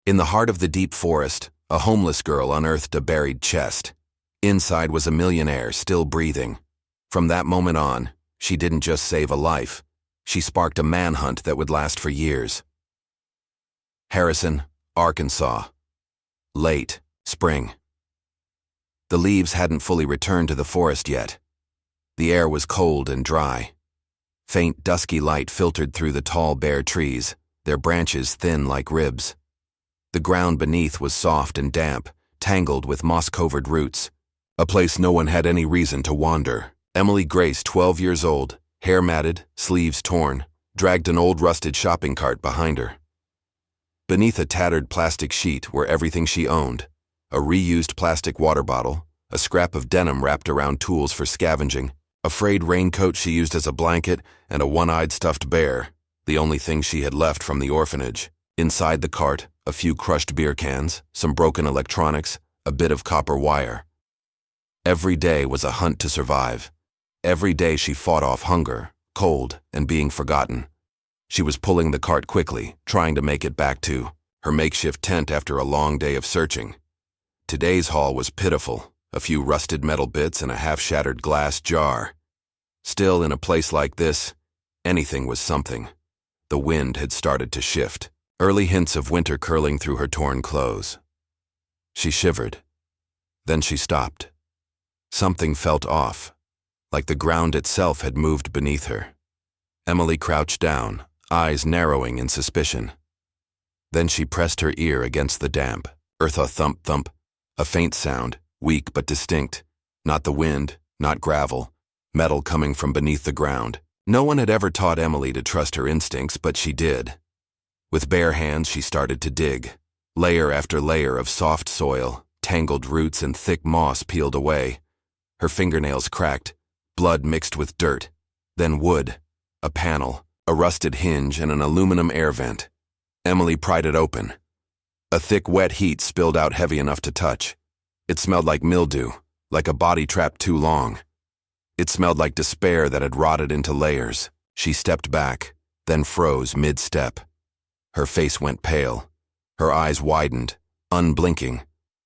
In the heart of the deep forest, a homeless girl unearthed a buried chest. Inside was a millionaire still breathing. From that moment on, she didn't just save a life. She sparked a manhunt that would last for years. Harrison, Arkansas. Late spring. The leaves hadn't fully returned to the forest yet. The air was cold and dry. Faint, dusky light filtered through the tall, bare trees, their branches thin like ribs. The ground beneath was soft and damp, tangled with moss-covered roots. A place no one had any reason to wander. Emily Grace, 12 years old, hair matted, sleeves torn, dragged an old rusted shopping cart behind her. Beneath a tattered plastic sheet were everything she owned: a reused plastic water bottle, a scrap of denim wrapped around tools for scavenging, a frayed raincoat she used as a blanket, and a one-eyed stuffed bear, the only thing she had left from the orphanage. Inside the cart, a few crushed beer cans, some broken electronics, a bit of copper wire. Every day was a hunt to survive. Every day she fought off hunger, cold, and being forgotten. She was pulling the cart quickly, trying to make it back to her makeshift tent after a long day of searching. Today's haul was pitiful, a few rusted metal bits and a half-shattered glass jar. Still, in a place like this, anything was something. The wind had started to shift, early hints of winter curling through her torn clothes. She shivered. Then she stopped. Something felt off, like the ground itself had moved beneath her. Emily crouched down, eyes narrowing in suspicion. Then she pressed her ear against the damp. Eartha thump thump, a faint sound, weak but distinct. Not the wind, not gravel, metal coming from beneath the ground. No one had ever taught Emily to trust her instincts, but she did. With bare hands she started to dig. Layer after layer of soft soil, tangled roots and thick moss peeled away. Her fingernails cracked, blood mixed with dirt. Then wood, a panel, a rusted hinge, and an aluminum air vent. Emily pried it open. A thick, wet heat spilled out heavy enough to touch. It smelled like mildew, like a body trapped too long. It smelled like despair that had rotted into layers. She stepped back, then froze mid-step. Her face went pale. Her eyes widened, unblinking,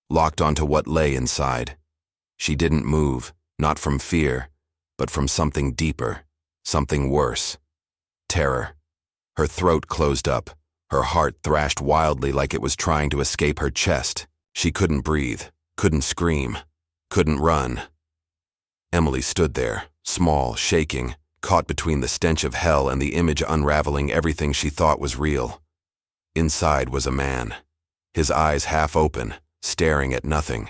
locked onto what lay inside. She didn't move, not from fear, but from something deeper, something worse. Terror. Her throat closed up. Her heart thrashed wildly like it was trying to escape her chest. She couldn't breathe, couldn't scream, couldn't run. Emily stood there, small, shaking, caught between the stench of hell and the image unraveling everything she thought was real. Inside was a man, his eyes half open, staring at nothing.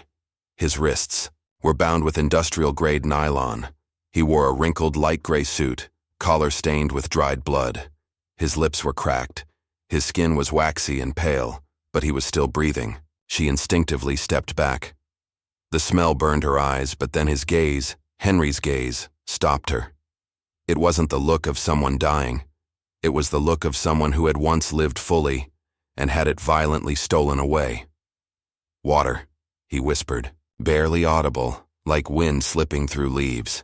His wrists were bound with industrial-grade nylon. He wore a wrinkled light gray suit, collar stained with dried blood. His lips were cracked. His skin was waxy and pale, but he was still breathing. She instinctively stepped back. The smell burned her eyes, but then his gaze, Henry's gaze, stopped her. It wasn't the look of someone dying. It was the look of someone who had once lived fully and had it violently stolen away. "Water," he whispered, barely audible, like wind slipping through leaves.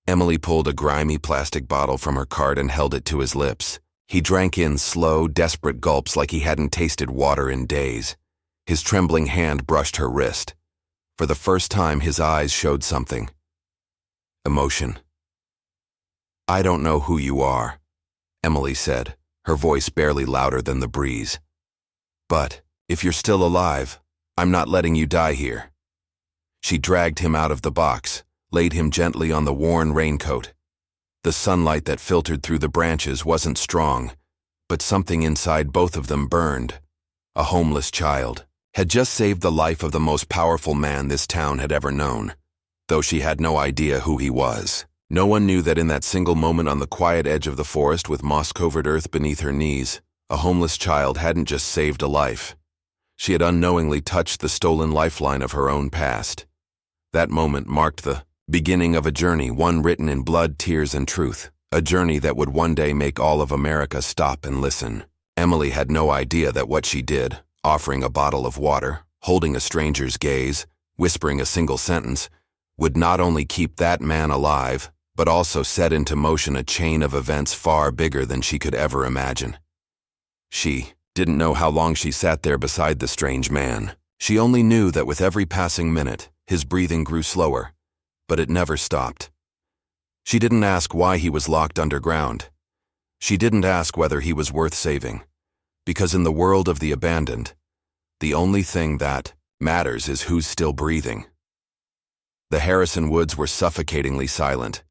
Emily pulled a grimy plastic bottle from her cart and held it to his lips. He drank in slow, desperate gulps like he hadn't tasted water in days. His trembling hand brushed her wrist. For the first time, his eyes showed something. Emotion. "I don't know who you are," Emily said, her voice barely louder than the breeze. "But if you're still alive, I'm not letting you die here." She dragged him out of the box, laid him gently on the worn raincoat. The sunlight that filtered through the branches wasn't strong, but something inside both of them burned. A homeless child had just saved the life of the most powerful man this town had ever known, though she had no idea who he was. No one knew that in that single moment on the quiet edge of the forest with moss-covered earth beneath her knees, a homeless child hadn't just saved a life. She had unknowingly touched the stolen lifeline of her own past. That moment marked the beginning of a journey, one written in blood, tears, and truth, a journey that would one day make all of America stop and listen. Emily had no idea that what she did, offering a bottle of water, holding a stranger's gaze, whispering a single sentence, would not only keep that man alive, but also set into motion a chain of events far bigger than she could ever imagine. She Didn't know how long she sat there beside the strange man. She only knew that with every passing minute, his breathing grew slower, but it never stopped. She didn't ask why he was locked underground. She didn't ask whether he was worth saving, because in the world of the abandoned, the only thing that matters is who's still breathing. The Harrison woods were suffocatingly silent.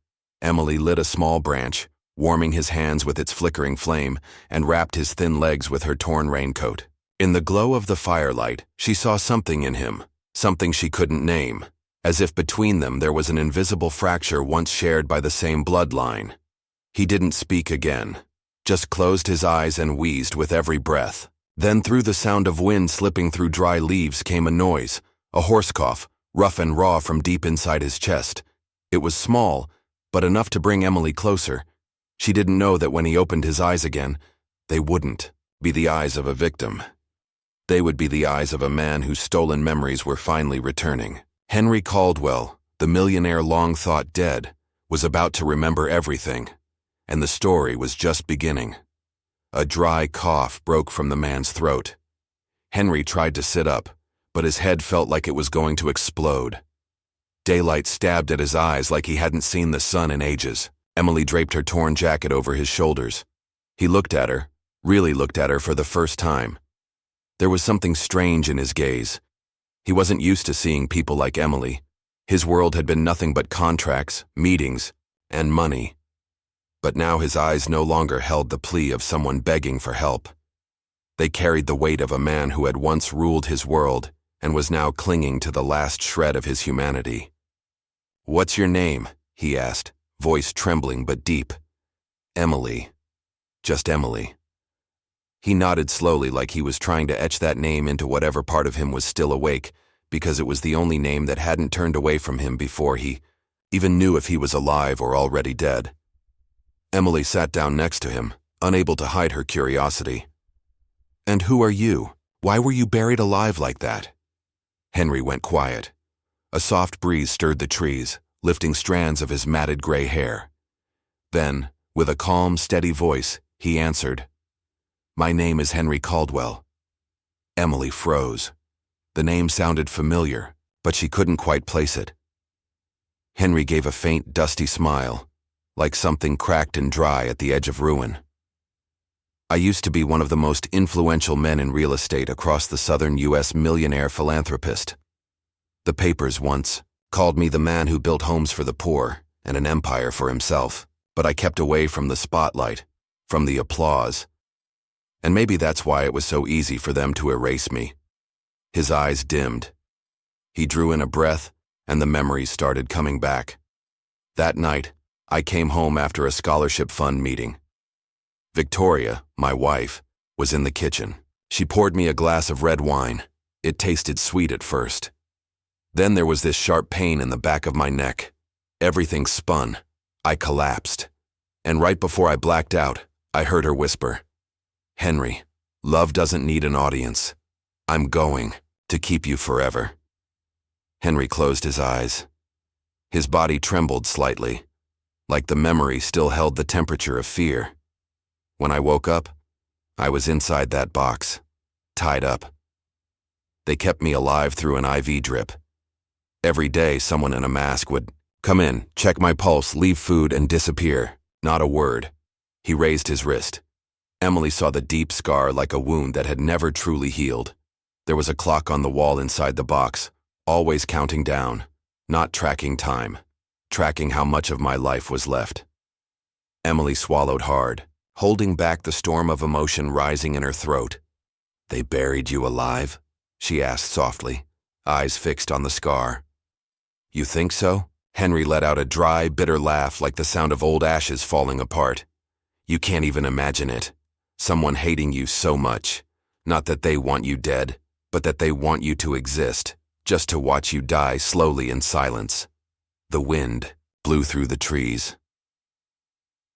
Emily lit a small branch, warming his hands with its flickering flame, and wrapped his thin legs with her torn raincoat. In the glow of the firelight, she saw something in him, something she couldn't name, as if between them there was an invisible fracture once shared by the same bloodline. He didn't speak again, just closed his eyes and wheezed with every breath. Then through the sound of wind slipping through dry leaves came a noise, a hoarse cough, rough and raw from deep inside his chest. It was small, but enough to bring Emily closer. She didn't know that when he opened his eyes again, they wouldn't be the eyes of a victim. They would be the eyes of a man whose stolen memories were finally returning. Henry Caldwell, the millionaire long thought dead, was about to remember everything, and the story was just beginning. A dry cough broke from the man's throat. Henry tried to sit up, but his head felt like it was going to explode. Daylight stabbed at his eyes like he hadn't seen the sun in ages. Emily draped her torn jacket over his shoulders. He looked at her, really looked at her for the first time. There was something strange in his gaze. He wasn't used to seeing people like Emily. His world had been nothing but contracts, meetings, and money. But now his eyes no longer held the plea of someone begging for help. They carried the weight of a man who had once ruled his world and was now clinging to the last shred of his humanity. "What's your name?" he asked, voice trembling but deep. "Emily. Just Emily." He nodded slowly like he was trying to etch that name into whatever part of him was still awake, because it was the only name that hadn't turned away from him before he even knew if he was alive or already dead. Emily sat down next to him, unable to hide her curiosity. "And who are you? Why were you buried alive like that?" Henry went quiet. A soft breeze stirred the trees, lifting strands of his matted gray hair. Then, with a calm, steady voice, he answered, "My name is Henry Caldwell." Emily froze. The name sounded familiar, but she couldn't quite place it. Henry gave a faint, dusty smile, like something cracked and dry at the edge of ruin. "I used to be one of the most influential men in real estate across the southern U.S. millionaire philanthropist. The papers once called me the man who built homes for the poor and an empire for himself, but I kept away from the spotlight, from the applause. And maybe that's why it was so easy for them to erase me." His eyes dimmed. He drew in a breath, and the memories started coming back. That night, I came home after a scholarship fund meeting. Victoria, my wife, was in the kitchen. She poured me a glass of red wine. It tasted sweet at first. Then there was this sharp pain in the back of my neck. Everything spun. I collapsed. And right before I blacked out, I heard her whisper, "Henry, love doesn't need an audience. I'm going to keep you forever." Henry closed his eyes. His body trembled slightly, like the memory still held the temperature of fear. When I woke up, I was inside that box, tied up. They kept me alive through an IV drip. Every day, someone in a mask would come in, check my pulse, leave food, and disappear. Not a word. He raised his wrist. Emily saw the deep scar like a wound that had never truly healed. There was a clock on the wall inside the box, always counting down, not tracking time, tracking how much of my life was left. Emily swallowed hard, holding back the storm of emotion rising in her throat. "They buried you alive?" she asked softly, eyes fixed on the scar. "You think so?" Henry let out a dry, bitter laugh like the sound of old ashes falling apart. "You can't even imagine it. Someone hating you so much. Not that they want you dead, but that they want you to exist, just to watch you die slowly in silence." The wind blew through the trees.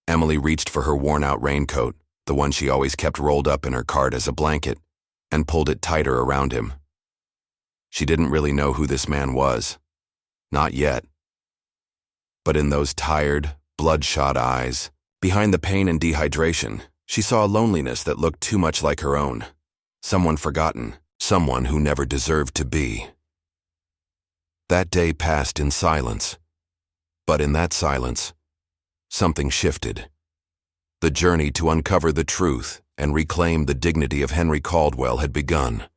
Emily reached for her worn-out raincoat, the one she always kept rolled up in her cart as a blanket, and pulled it tighter around him. She didn't really know who this man was. Not yet. But in those tired, bloodshot eyes, behind the pain and dehydration, she saw a loneliness that looked too much like her own. someone forgotten, someone who never deserved to be. That day passed in silence. But in that silence, something shifted. The journey to uncover the truth and reclaim the dignity of Henry Caldwell had begun.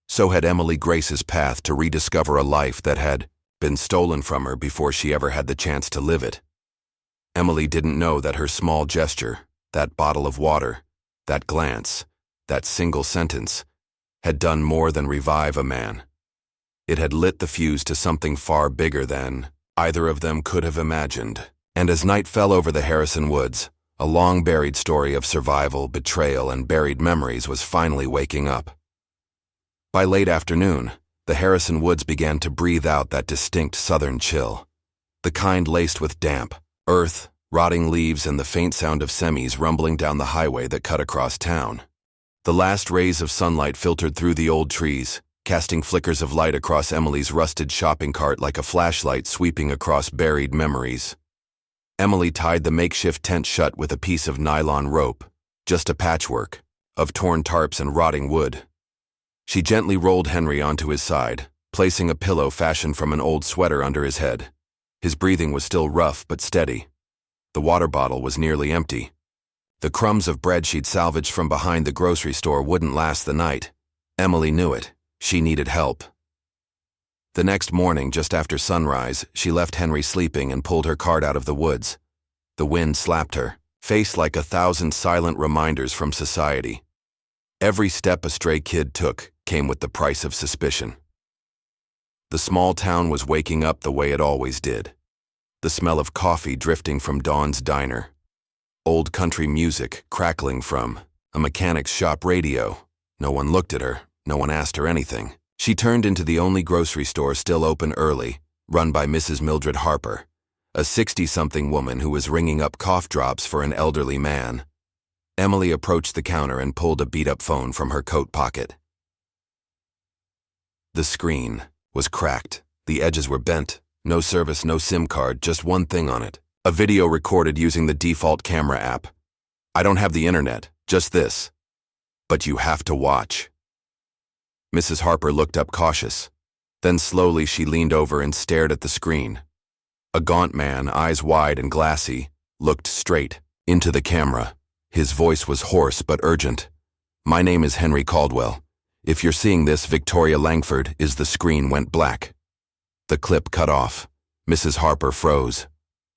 So had Emily Grace's path to rediscover a life that had been stolen from her before she ever had the chance to live it. Emily didn't know that her small gesture, that bottle of water, that glance, that single sentence, had done more than revive a man. It had lit the fuse to something far bigger than either of them could have imagined. And as night fell over the Harrison Woods, a long-buried story of survival, betrayal, and buried memories was finally waking up. By late afternoon, the Harrison Woods began to breathe out that distinct southern chill, the kind laced with damp, earth, rotting leaves, and the faint sound of semis rumbling down the highway that cut across town. The last rays of sunlight filtered through the old trees, casting flickers of light across Emily's rusted shopping cart like a flashlight sweeping across buried memories. Emily tied the makeshift tent shut with a piece of nylon rope, just a patchwork of torn tarps and rotting wood. She gently rolled Henry onto his side, placing a pillow fashioned from an old sweater under his head. His breathing was still rough but steady. The water bottle was nearly empty. The crumbs of bread she'd salvaged from behind the grocery store wouldn't last the night. Emily knew it. She needed help. The next morning, just after sunrise, she left Henry sleeping and pulled her cart out of the woods. The wind slapped her, face like 1,000 silent reminders from society. Every step a stray kid took came with the price of suspicion. The small town was waking up the way it always did. The smell of coffee drifting from Dawn's diner. Old country music crackling from a mechanic's shop radio. No one looked at her. No one asked her anything. She turned into the only grocery store still open early, run by Mrs. Mildred Harper, a 60-something woman who was ringing up cough drops for an elderly man. Emily approached the counter and pulled a beat-up phone from her coat pocket. The screen was cracked. The edges were bent. No service, no SIM card, just one thing on it. A video recorded using the default camera app. "I don't have the internet, just this. But you have to watch." Mrs. Harper looked up cautious. Then slowly she leaned over and stared at the screen. A gaunt man, eyes wide and glassy, looked straight into the camera. His voice was hoarse but urgent. "My name is Henry Caldwell. If you're seeing this, Victoria Langford." Is the screen went black. The clip cut off. Mrs. Harper froze.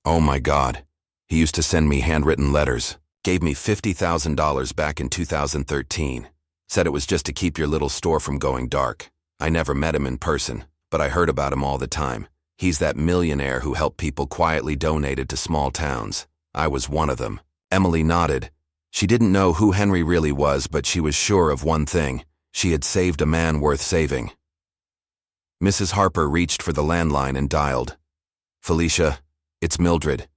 "Oh my God. He used to send me handwritten letters. Gave me $50,000 back in 2013. Said it was just to keep your little store from going dark. I never met him in person, but I heard about him all the time. He's that millionaire who helped people quietly donated to small towns. I was one of them." Emily nodded. She didn't know who Henry really was, but she was sure of one thing. She had saved a man worth saving. Mrs. Harper reached for the landline and dialed. "Felicia, it's Mildred.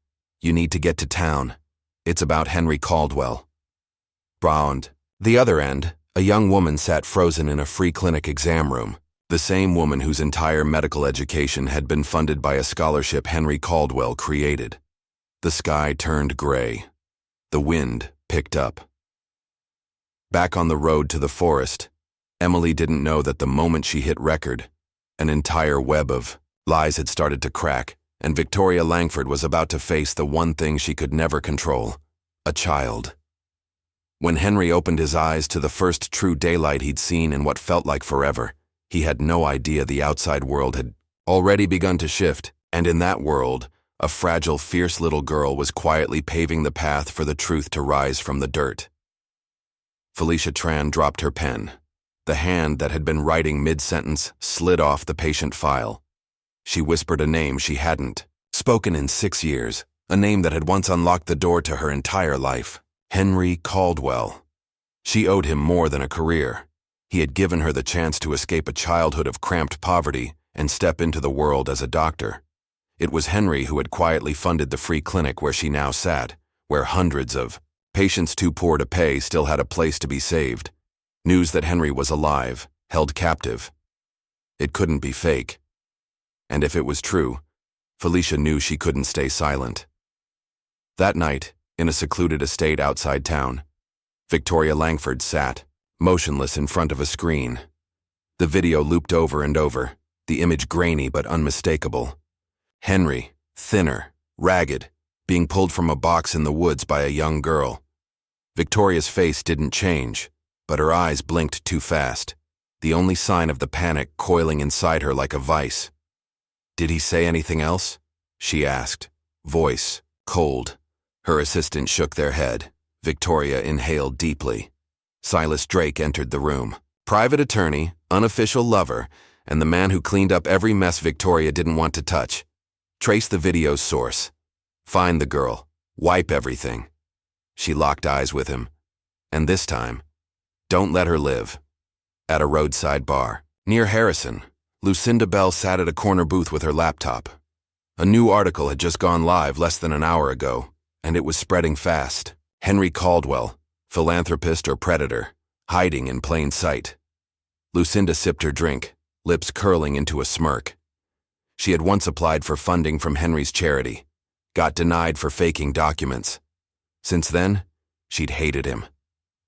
You need to get to town. It's about Henry Caldwell." Bound. The other end, a young woman sat frozen in a free clinic exam room, the same woman whose entire medical education had been funded by a scholarship Henry Caldwell created. The sky turned gray. The wind picked up. Back on the road to the forest, Emily didn't know that the moment she hit record, an entire web of lies had started to crack, and Victoria Langford was about to face the one thing she could never control: a child. When Henry opened his eyes to the first true daylight he'd seen in what felt like forever, he had no idea the outside world had already begun to shift, and in that world, a fragile, fierce little girl was quietly paving the path for the truth to rise from the dirt. Felicia Tran dropped her pen. The hand that had been writing mid-sentence slid off the patient file. She whispered a name she hadn't spoken in 6 years, a name that had once unlocked the door to her entire life. Henry Caldwell. She owed him more than a career. He had given her the chance to escape a childhood of cramped poverty and step into the world as a doctor. It was Henry who had quietly funded the free clinic where she now sat, where hundreds of patients too poor to pay still had a place to be saved. News that Henry was alive, held captive. It couldn't be fake. And if it was true, Felicia knew she couldn't stay silent. That night, in a secluded estate outside town, Victoria Langford sat, motionless in front of a screen. The video looped over and over, the image grainy but unmistakable. Henry, thinner, ragged, being pulled from a box in the woods by a young girl. Victoria's face didn't change, but her eyes blinked too fast, the only sign of the panic coiling inside her like a vice. "Did he say anything else?" she asked, voice cold. Her assistant shook their head. Victoria inhaled deeply. Silas Drake entered the room. Private attorney, unofficial lover, and the man who cleaned up every mess Victoria didn't want to touch. Trace the video's source. Find the girl. Wipe everything. She locked eyes with him. And this time, don't let her live. At a roadside bar, near Harrison, Lucinda Bell sat at a corner booth with her laptop. A new article had just gone live less than an hour ago, and it was spreading fast. Henry Caldwell, philanthropist or predator, hiding in plain sight. Lucinda sipped her drink, lips curling into a smirk. She had once applied for funding from Henry's charity, got denied for faking documents. Since then, she'd hated him.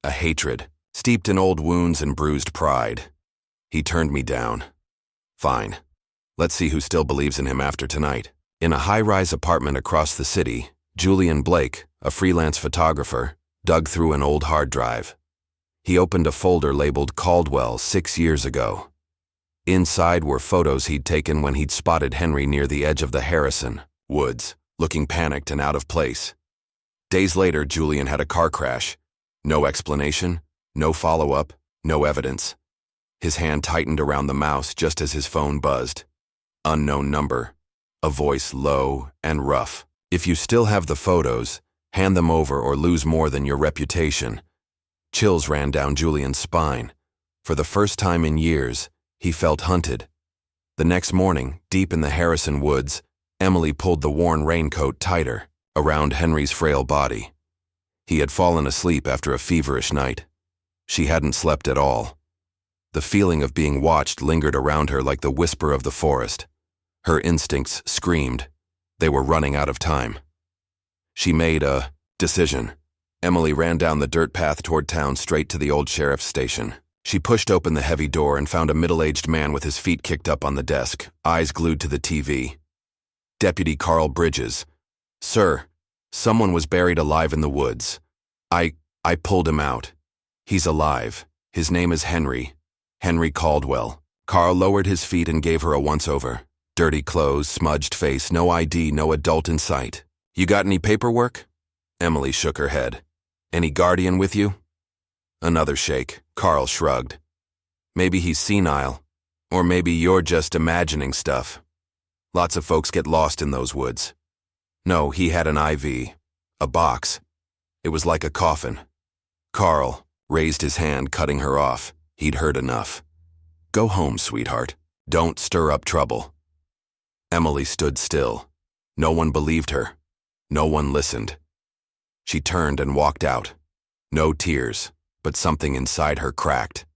A hatred, steeped in old wounds and bruised pride. He turned me down. Fine. Let's see who still believes in him after tonight. In a high-rise apartment across the city, Julian Blake, a freelance photographer, dug through an old hard drive. He opened a folder labeled Caldwell 6 years ago. Inside were photos he'd taken when he'd spotted Henry near the edge of the Harrison woods, looking panicked and out of place. Days later, Julian had a car crash. No explanation, no follow-up, no evidence. His hand tightened around the mouse just as his phone buzzed. Unknown number. A voice low and rough. "If you still have the photos, hand them over or lose more than your reputation." Chills ran down Julian's spine. For the first time in years, he felt hunted. The next morning, deep in the Harrison woods, Emily pulled the worn raincoat tighter around Henry's frail body. He had fallen asleep after a feverish night. She hadn't slept at all. The feeling of being watched lingered around her like the whisper of the forest. Her instincts screamed. They were running out of time. She made a decision. Emily ran down the dirt path toward town straight to the old sheriff's station. She pushed open the heavy door and found a middle-aged man with his feet kicked up on the desk, eyes glued to the TV. Deputy Carl Bridges. "Sir, someone was buried alive in the woods. I pulled him out. He's alive. His name is Henry Caldwell." Carl lowered his feet and gave her a once-over. Dirty clothes, smudged face, no ID, no adult in sight. "You got any paperwork?" Emily shook her head. "Any guardian with you?" Another shake. Carl shrugged. "Maybe he's senile. Or maybe you're just imagining stuff. Lots of folks get lost in those woods." "No, he had an IV. A box. It was like a coffin." Carl raised his hand, cutting her off. He'd heard enough. "Go home, sweetheart. Don't stir up trouble." Emily stood still. No one believed her. No one listened. She turned and walked out. No tears, but something inside her cracked.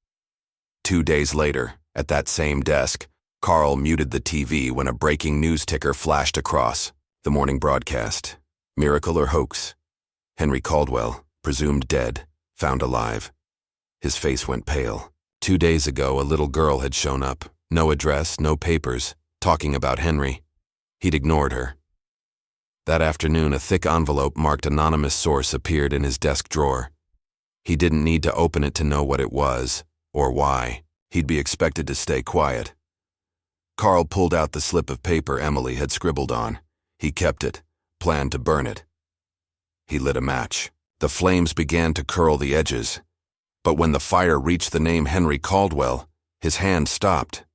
2 days later, at that same desk, Carl muted the TV when a breaking news ticker flashed across. The morning broadcast. Miracle or hoax? Henry Caldwell, presumed dead, found alive. His face went pale. 2 days ago, a little girl had shown up. No address, no papers, talking about Henry. He'd ignored her. That afternoon, a thick envelope marked anonymous source appeared in his desk drawer. He didn't need to open it to know what it was, or why. He'd be expected to stay quiet. Carl pulled out the slip of paper Emily had scribbled on. He kept it, planned to burn it. He lit a match. The flames began to curl the edges. But when the fire reached the name Henry Caldwell, his hand stopped.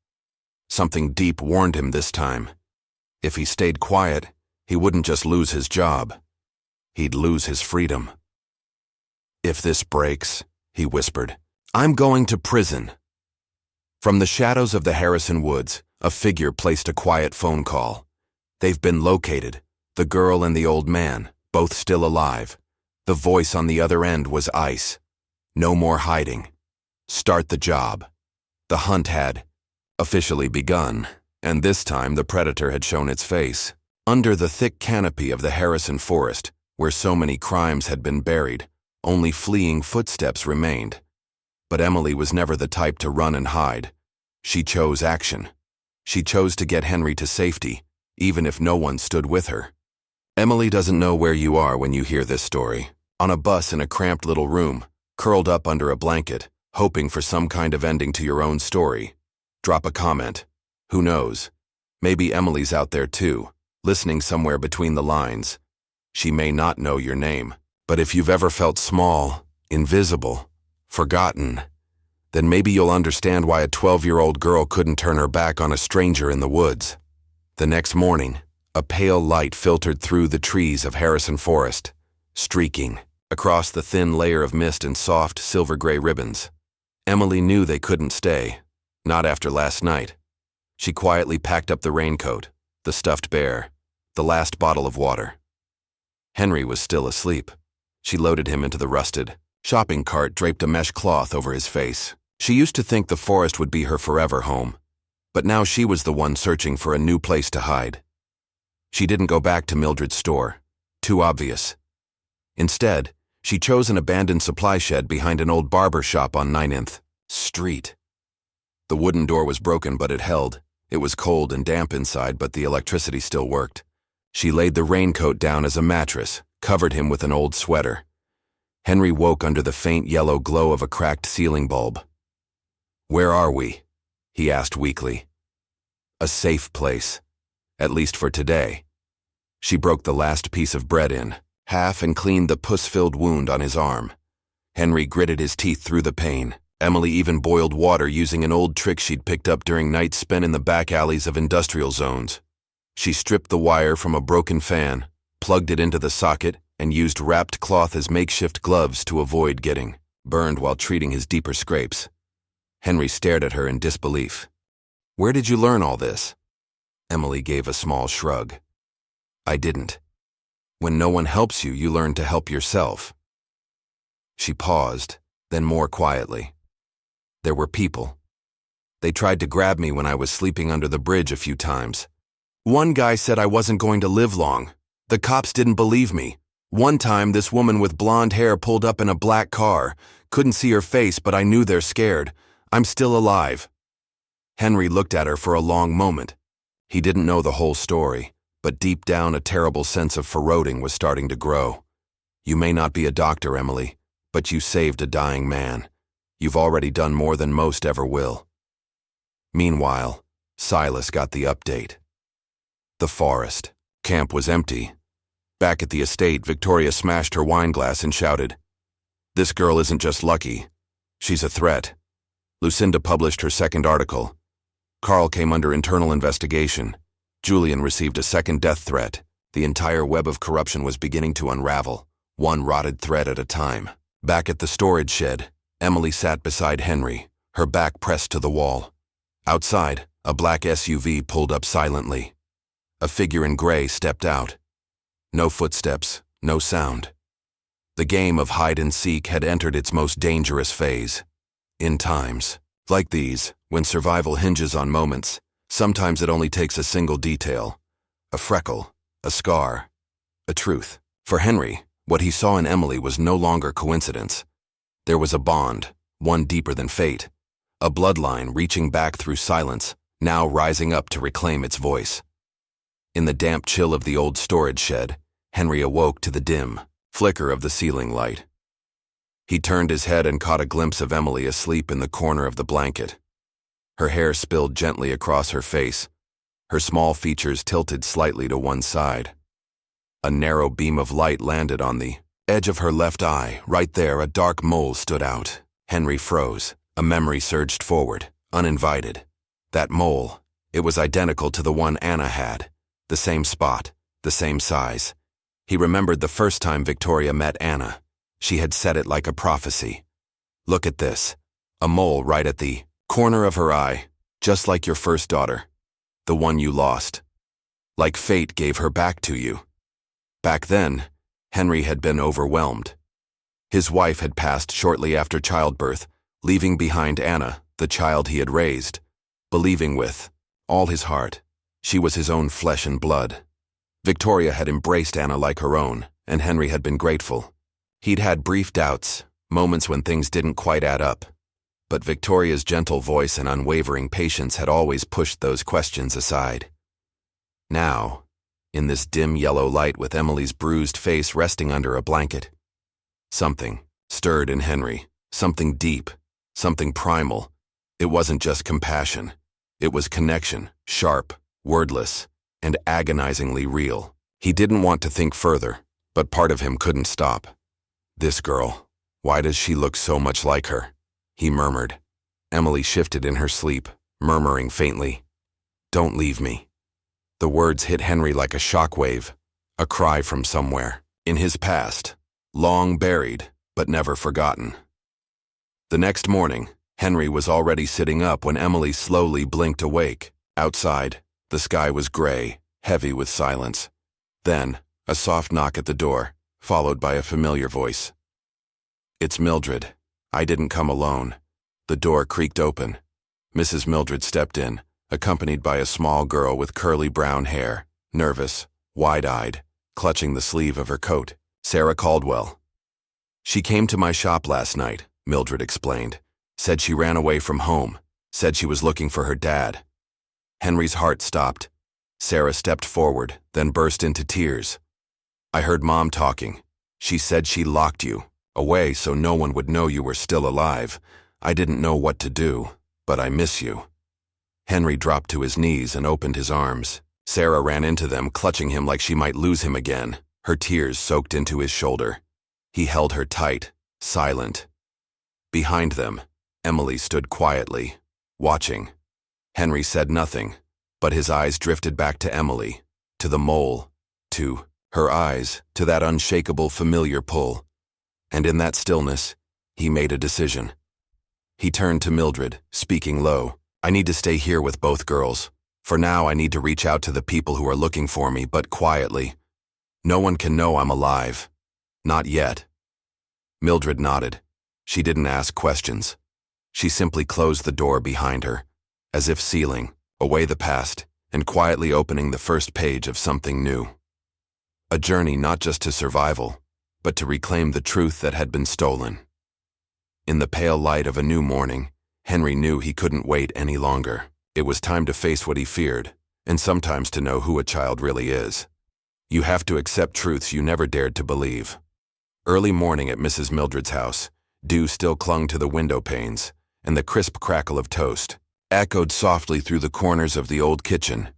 Something deep warned him this time. If he stayed quiet, he wouldn't just lose his job. He'd lose his freedom. "If this breaks," he whispered, "I'm going to prison." From the shadows of the Harrison woods, a figure placed a quiet phone call. "They've been located. The girl and the old man, both still alive." The voice on the other end was ice. No more hiding. Start the job. The hunt had officially begun, and this time the predator had shown its face. Under the thick canopy of the Harrison forest, where so many crimes had been buried, only fleeing footsteps remained. But Emily was never the type to run and hide. She chose action. She chose to get Henry to safety, even if no one stood with her. Emily doesn't know where you are when you hear this story. On a bus in a cramped little room, curled up under a blanket, hoping for some kind of ending to your own story. Drop a comment. Who knows? Maybe Emily's out there too, listening somewhere between the lines. She may not know your name, but if you've ever felt small, invisible, forgotten, then maybe you'll understand why a 12-year-old girl couldn't turn her back on a stranger in the woods. The next morning, a pale light filtered through the trees of Harrison Forest, streaking across the thin layer of mist and soft silver-gray ribbons. Emily knew they couldn't stay, not after last night. She quietly packed up the raincoat, the stuffed bear, the last bottle of water. Henry was still asleep. She loaded him into the rusted shopping cart, draped a mesh cloth over his face. She used to think the forest would be her forever home, but now she was the one searching for a new place to hide. She didn't go back to Mildred's store. Too obvious. Instead, she chose an abandoned supply shed behind an old barber shop on 9th Street. The wooden door was broken, but it held. It was cold and damp inside, but the electricity still worked. She laid the raincoat down as a mattress, covered him with an old sweater. Henry woke under the faint yellow glow of a cracked ceiling bulb. "Where are we?" he asked weakly. "A safe place, at least for today." She broke the last piece of bread in half and cleaned the pus-filled wound on his arm. Henry gritted his teeth through the pain. Emily even boiled water using an old trick she'd picked up during nights spent in the back alleys of industrial zones. She stripped the wire from a broken fan, plugged it into the socket, and used wrapped cloth as makeshift gloves to avoid getting burned while treating his deeper scrapes. Henry stared at her in disbelief. "Where did you learn all this?" Emily gave a small shrug. "I didn't. When no one helps you, you learn to help yourself." She paused, then more quietly. "There were people. They tried to grab me when I was sleeping under the bridge a few times. One guy said I wasn't going to live long. The cops didn't believe me. One time, this woman with blonde hair pulled up in a black car. Couldn't see her face, but I knew they're scared. I'm still alive." Henry looked at her for a long moment. He didn't know the whole story, but deep down a terrible sense of foreboding was starting to grow. "You may not be a doctor, Emily, but you saved a dying man. You've already done more than most ever will." Meanwhile, Silas got the update. The forest. Camp was empty. Back at the estate, Victoria smashed her wine glass and shouted, "This girl isn't just lucky. She's a threat." Lucinda published her second article. Carl came under internal investigation. Julian received a second death threat. The entire web of corruption was beginning to unravel, one rotted thread at a time. Back at the storage shed, Emily sat beside Henry, her back pressed to the wall. Outside, a black SUV pulled up silently. A figure in gray stepped out. No footsteps, no sound. The game of hide-and-seek had entered its most dangerous phase. In times like these, when survival hinges on moments, sometimes it only takes a single detail. A freckle, a scar, a truth. For Henry, what he saw in Emily was no longer coincidence. There was a bond, one deeper than fate. A bloodline reaching back through silence, now rising up to reclaim its voice. In the damp chill of the old storage shed, Henry awoke to the dim flicker of the ceiling light. He turned his head and caught a glimpse of Emily asleep in the corner of the blanket. Her hair spilled gently across her face, her small features tilted slightly to one side. A narrow beam of light landed on the edge of her left eye. Right there, a dark mole stood out. Henry froze. A memory surged forward, uninvited. That mole, it was identical to the one Anna had. The same spot, the same size. He remembered the first time Victoria met Anna. She had said it like a prophecy. "Look at this. A mole right at the corner of her eye, just like your first daughter. The one you lost. Like fate gave her back to you." Back then, Henry had been overwhelmed. His wife had passed shortly after childbirth, leaving behind Anna, the child he had raised, believing with all his heart she was his own flesh and blood. Victoria had embraced Anna like her own, and Henry had been grateful. He'd had brief doubts, moments when things didn't quite add up. But Victoria's gentle voice and unwavering patience had always pushed those questions aside. Now, in this dim yellow light with Emily's bruised face resting under a blanket, something stirred in Henry, something deep, something primal. It wasn't just compassion. It was connection, sharp, wordless, and agonizingly real. He didn't want to think further, but part of him couldn't stop. This girl, why does she look so much like her? He murmured. Emily shifted in her sleep, murmuring faintly, "Don't leave me." The words hit Henry like a shockwave, a cry from somewhere, in his past, long buried, but never forgotten. The next morning, Henry was already sitting up when Emily slowly blinked awake. Outside, the sky was gray, heavy with silence. Then, a soft knock at the door, followed by a familiar voice. "It's Mildred. I didn't come alone." The door creaked open. Mrs. Mildred stepped in, accompanied by a small girl with curly brown hair, nervous, wide-eyed, clutching the sleeve of her coat. "Sarah Caldwell." "She came to my shop last night," Mildred explained. "Said she ran away from home. Said she was looking for her dad." Henry's heart stopped. Sarah stepped forward, then burst into tears. "I heard Mom talking. She said she locked you away so no one would know you were still alive. I didn't know what to do, but I miss you." Henry dropped to his knees and opened his arms. Sarah ran into them, clutching him like she might lose him again. Her tears soaked into his shoulder. He held her tight, silent. Behind them, Emily stood quietly, watching. Henry said nothing, but his eyes drifted back to Emily, to the mole, to her eyes, to that unshakable familiar pull. And in that stillness, he made a decision. He turned to Mildred, speaking low. "I need to stay here with both girls. For now, I need to reach out to the people who are looking for me, but quietly. No one can know I'm alive. Not yet." Mildred nodded. She didn't ask questions. She simply closed the door behind her, as if sealing away the past and quietly opening the first page of something new. A journey not just to survival, but to reclaim the truth that had been stolen. In the pale light of a new morning, Henry knew he couldn't wait any longer. It was time to face what he feared, and sometimes to know who a child really is. You have to accept truths you never dared to believe. Early morning at Mrs. Mildred's house, dew still clung to the window panes, and the crisp crackle of toast echoed softly through the corners of the old kitchen.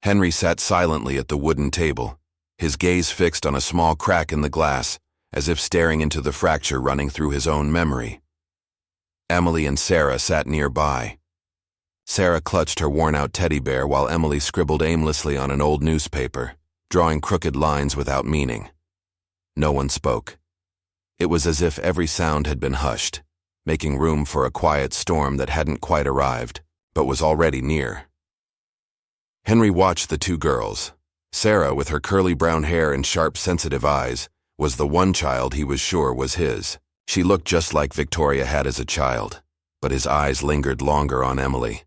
Henry sat silently at the wooden table, his gaze fixed on a small crack in the glass, as if staring into the fracture running through his own memory. Emily and Sarah sat nearby. Sarah clutched her worn-out teddy bear while Emily scribbled aimlessly on an old newspaper, drawing crooked lines without meaning. No one spoke. It was as if every sound had been hushed, making room for a quiet storm that hadn't quite arrived, but was already near. Henry watched the two girls. Sarah, with her curly brown hair and sharp, sensitive eyes, was the one child he was sure was his. She looked just like Victoria had as a child, but his eyes lingered longer on Emily,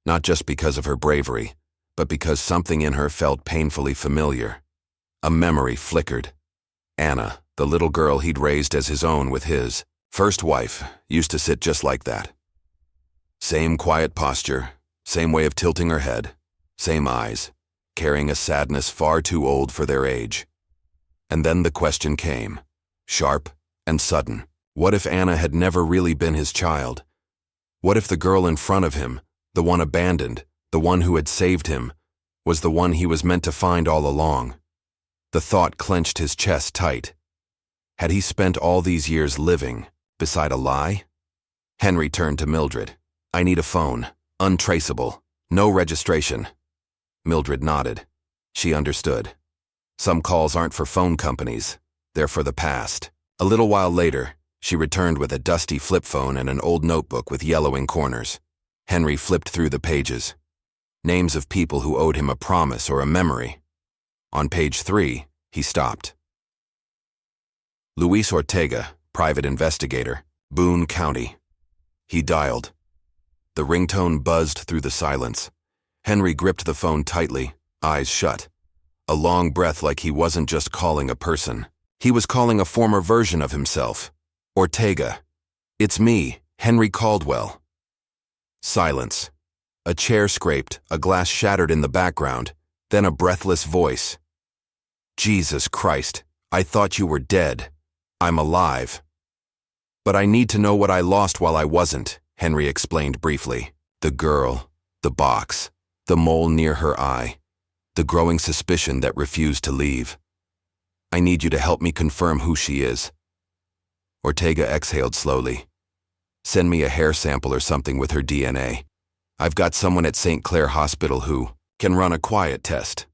not just because of her bravery, but because something in her felt painfully familiar. A memory flickered. Anna, the little girl he'd raised as his own with his first wife, used to sit just like that. Same quiet posture, same way of tilting her head, same eyes, carrying a sadness far too old for their age. And then the question came, sharp and sudden. What if Anna had never really been his child? What if the girl in front of him, the one abandoned, the one who had saved him, was the one he was meant to find all along? The thought clenched his chest tight. Had he spent all these years living beside a lie? Henry turned to Mildred. "I need a phone. Untraceable. No registration." Mildred nodded. She understood. Some calls aren't for phone companies. They're for the past. A little while later, she returned with a dusty flip phone and an old notebook with yellowing corners. Henry flipped through the pages. Names of people who owed him a promise or a memory. On page 3, he stopped. Luis Ortega, private investigator, Boone County. He dialed. The ringtone buzzed through the silence. Henry gripped the phone tightly, eyes shut. A long breath like he wasn't just calling a person. He was calling a former version of himself. "Ortega. It's me," Henry Caldwell. Silence. A chair scraped, a glass shattered in the background, then a breathless voice. Jesus Christ, I thought you were dead. I'm alive. But I need to know what I lost while I wasn't, Henry explained briefly. The girl, the box, the mole near her eye, the growing suspicion that refused to leave. I need you to help me confirm who she is. Ortega exhaled slowly. Send me a hair sample or something with her DNA. I've got someone at St. Clair Hospital who can run a quiet test.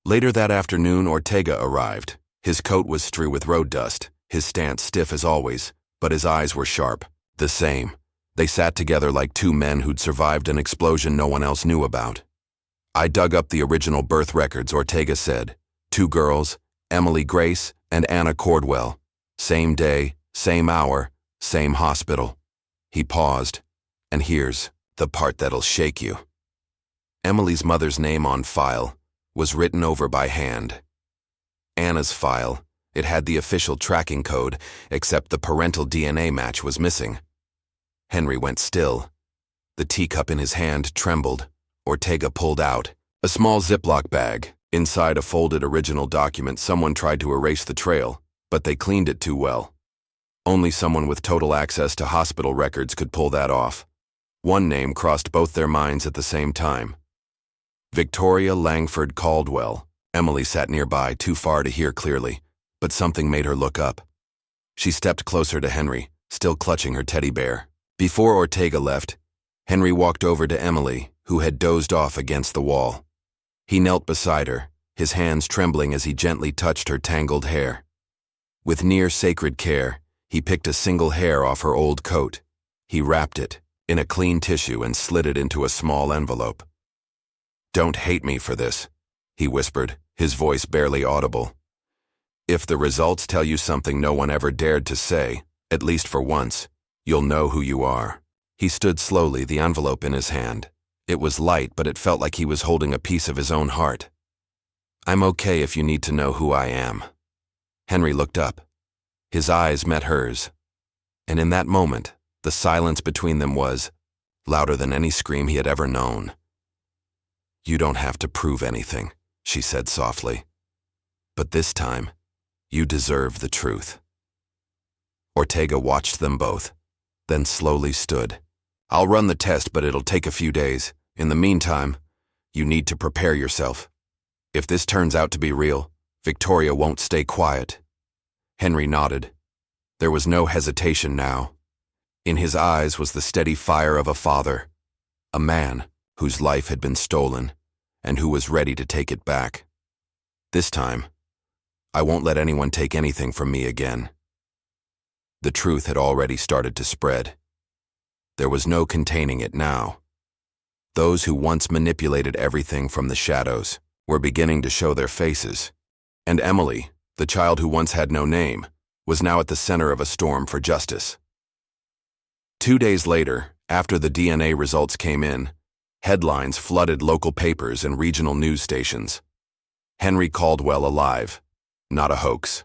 Later that afternoon, Ortega arrived. His coat was strewn with road dust, his stance stiff as always, but his eyes were sharp, the same. They sat together like two men who'd survived an explosion no one else knew about. I dug up the original birth records, Ortega said. 2 girls, Emily Grace and Anna Cordwell. Same day, same hour, same hospital. He paused, and here's the part that'll shake you. Emily's mother's name on file was written over by hand. Anna's file, it had the official tracking code, except the parental DNA match was missing. Henry went still. The teacup in his hand trembled. Ortega pulled out a small Ziploc bag. Inside a folded original document, someone tried to erase the trail, but they cleaned it too well. Only someone with total access to hospital records could pull that off. One name crossed both their minds at the same time. Victoria Langford Caldwell. Emily sat nearby, too far to hear clearly, but something made her look up. She stepped closer to Henry, still clutching her teddy bear. Before Ortega left, Henry walked over to Emily, who had dozed off against the wall. He knelt beside her, his hands trembling as he gently touched her tangled hair. With near-sacred care, he picked a single hair off her old coat. He wrapped it in a clean tissue and slid it into a small envelope. "Don't hate me for this," he whispered, his voice barely audible. "If the results tell you something no one ever dared to say, at least for once, you'll know who you are." He stood slowly, the envelope in his hand. It was light, but it felt like he was holding a piece of his own heart. "I'm okay if you need to know who I am." Henry looked up. His eyes met hers. And in that moment, the silence between them was louder than any scream he had ever known. "You don't have to prove anything," she said softly. "But this time, you deserve the truth." Ortega watched them both, then slowly stood. "I'll run the test, but it'll take a few days. In the meantime, you need to prepare yourself. If this turns out to be real, Victoria won't stay quiet." Henry nodded. There was no hesitation now. In his eyes was the steady fire of a father, a man whose life had been stolen and who was ready to take it back. "This time, I won't let anyone take anything from me again." The truth had already started to spread. There was no containing it now. Those who once manipulated everything from the shadows were beginning to show their faces. And Emily, the child who once had no name, was now at the center of a storm for justice. 2 days later, after the DNA results came in, headlines flooded local papers and regional news stations. Henry Caldwell alive, not a hoax.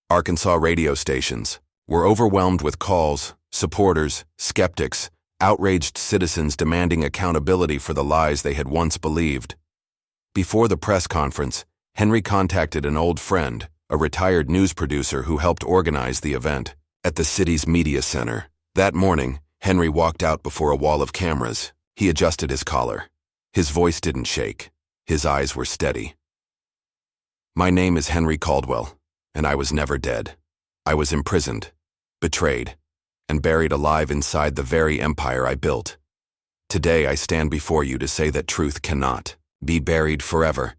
Arkansas radio stations were overwhelmed with calls, supporters, skeptics, outraged citizens demanding accountability for the lies they had once believed. Before the press conference, Henry contacted an old friend, a retired news producer who helped organize the event, at the city's media center. That morning, Henry walked out before a wall of cameras. He adjusted his collar. His voice didn't shake. His eyes were steady. "My name is Henry Caldwell, and I was never dead. I was imprisoned, betrayed, and buried alive inside the very empire I built. Today I stand before you to say that truth cannot be buried forever,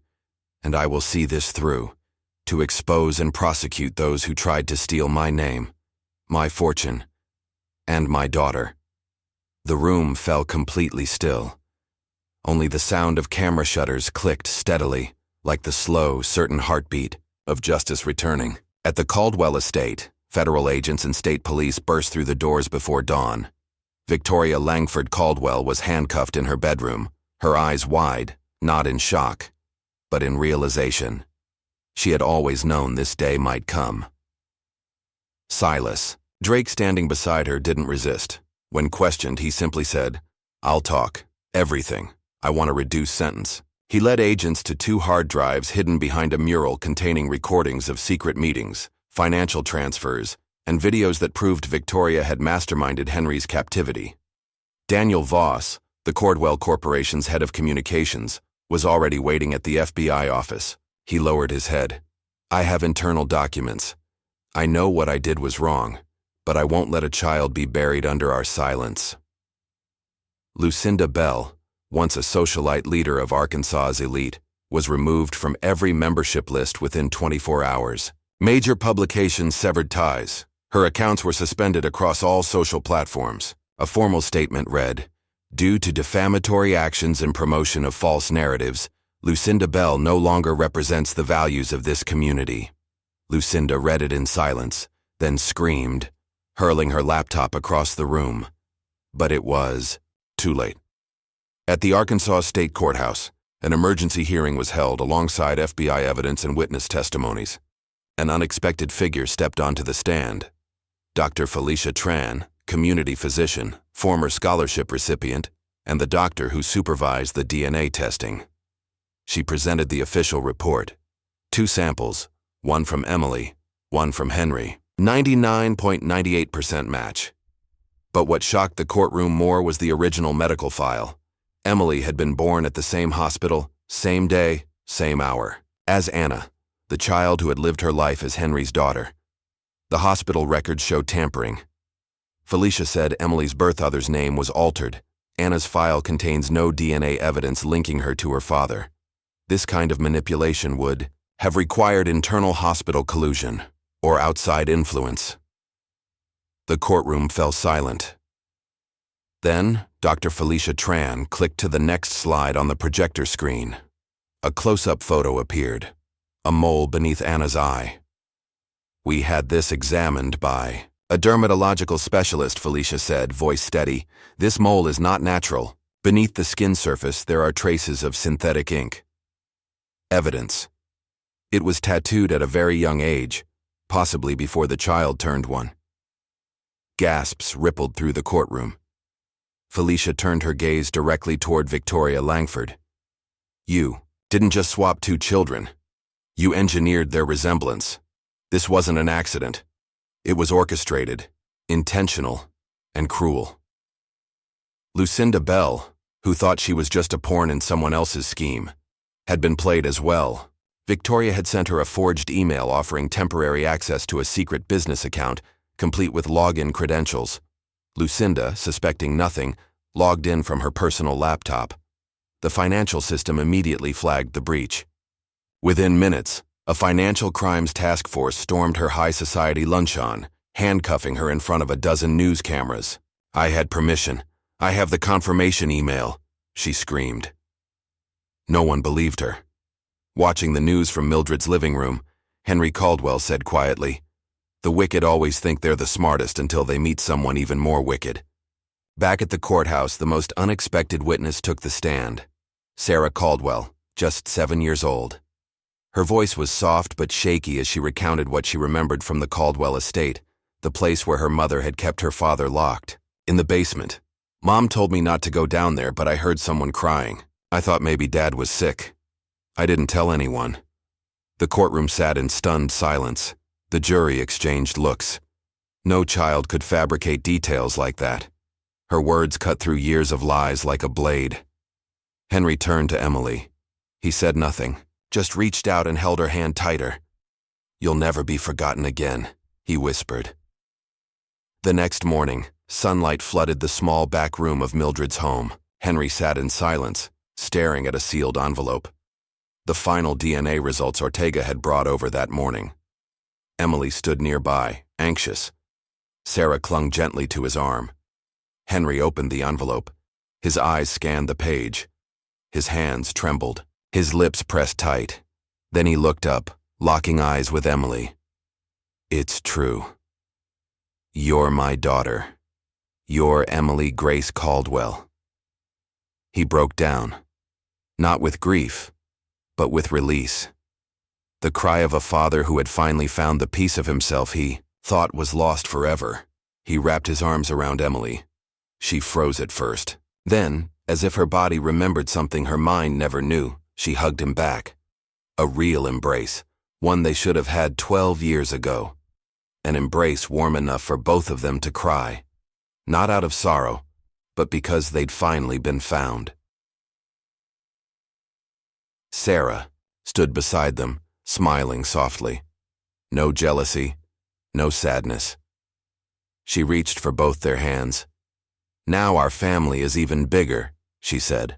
and I will see this through, to expose and prosecute those who tried to steal my name, my fortune, and my daughter." The room fell completely still. Only the sound of camera shutters clicked steadily, like the slow, certain heartbeat of justice returning. At the Caldwell estate, federal agents and state police burst through the doors before dawn. Victoria Langford Caldwell was handcuffed in her bedroom, her eyes wide, not in shock, but in realization. She had always known this day might come. Silas, Drake, standing beside her, didn't resist. When questioned, he simply said, "I'll talk. Everything. I want a reduced sentence." He led agents to 2 hard drives hidden behind a mural containing recordings of secret meetings, financial transfers, and videos that proved Victoria had masterminded Henry's captivity. Daniel Voss, the Cordwell Corporation's head of communications, was already waiting at the FBI office. He lowered his head. "I have internal documents. I know what I did was wrong, but I won't let a child be buried under our silence." Lucinda Bell, once a socialite leader of Arkansas's elite, was removed from every membership list within 24 hours. Major publications severed ties. Her accounts were suspended across all social platforms. A formal statement read, "Due to defamatory actions and promotion of false narratives, Lucinda Bell no longer represents the values of this community." Lucinda read it in silence, then screamed, hurling her laptop across the room. But it was too late. At the Arkansas State Courthouse, an emergency hearing was held alongside FBI evidence and witness testimonies. An unexpected figure stepped onto the stand. Dr. Felicia Tran, community physician, former scholarship recipient, and the doctor who supervised the DNA testing. She presented the official report. 2 samples, one from Emily, one from Henry. 99.98% match. But what shocked the courtroom more was the original medical file. Emily had been born at the same hospital, same day, same hour, as Anna, the child who had lived her life as Henry's daughter. The hospital records showed tampering. Felicia said Emily's birth other's name was altered. Anna's file contains no DNA evidence linking her to her father. This kind of manipulation would have required internal hospital collusion or outside influence. The courtroom fell silent. Then, Dr. Felicia Tran clicked to the next slide on the projector screen. A close-up photo appeared, a mole beneath Anna's eye. "We had this examined by a dermatological specialist," Felicia said, voice steady. "This mole is not natural. Beneath the skin surface, there are traces of synthetic ink." Evidence. It was tattooed at a very young age, possibly before the child turned 1. Gasps rippled through the courtroom. Felicia turned her gaze directly toward Victoria Langford. "You didn't just swap 2 children. You engineered their resemblance. This wasn't an accident. It was orchestrated, intentional, and cruel." Lucinda Bell, who thought she was just a pawn in someone else's scheme, had been played as well. Victoria had sent her a forged email offering temporary access to a secret business account, complete with login credentials. Lucinda, suspecting nothing, logged in from her personal laptop. The financial system immediately flagged the breach. Within minutes, a financial crimes task force stormed her high society luncheon, handcuffing her in front of a dozen news cameras. "I had permission. I have the confirmation email," she screamed. No one believed her. Watching the news from Mildred's living room, Henry Caldwell said quietly, "The wicked always think they're the smartest until they meet someone even more wicked." Back at the courthouse, the most unexpected witness took the stand. Sarah Caldwell, just 7 years old. Her voice was soft but shaky as she recounted what she remembered from the Caldwell estate, the place where her mother had kept her father locked. "In the basement. Mom told me not to go down there, but I heard someone crying. I thought maybe Dad was sick. I didn't tell anyone." The courtroom sat in stunned silence. The jury exchanged looks. No child could fabricate details like that. Her words cut through years of lies like a blade. Henry turned to Emily. He said nothing, just reached out and held her hand tighter. "You'll never be forgotten again," he whispered. The next morning, sunlight flooded the small back room of Mildred's home. Henry sat in silence, staring at a sealed envelope. The final DNA results Ortega had brought over that morning. Emily stood nearby, anxious. Sarah clung gently to his arm. Henry opened the envelope. His eyes scanned the page. His hands trembled. His lips pressed tight. Then he looked up, locking eyes with Emily. "It's true. You're my daughter. You're Emily Grace Caldwell." He broke down, not with grief, but with release. The cry of a father who had finally found the piece of himself he thought was lost forever. He wrapped his arms around Emily. She froze at first. Then, as if her body remembered something her mind never knew, she hugged him back. A real embrace, one they should have had 12 years ago. An embrace warm enough for both of them to cry. Not out of sorrow, but because they'd finally been found. Sarah stood beside them, smiling softly. No jealousy, no sadness. She reached for both their hands. "Now our family is even bigger," she said.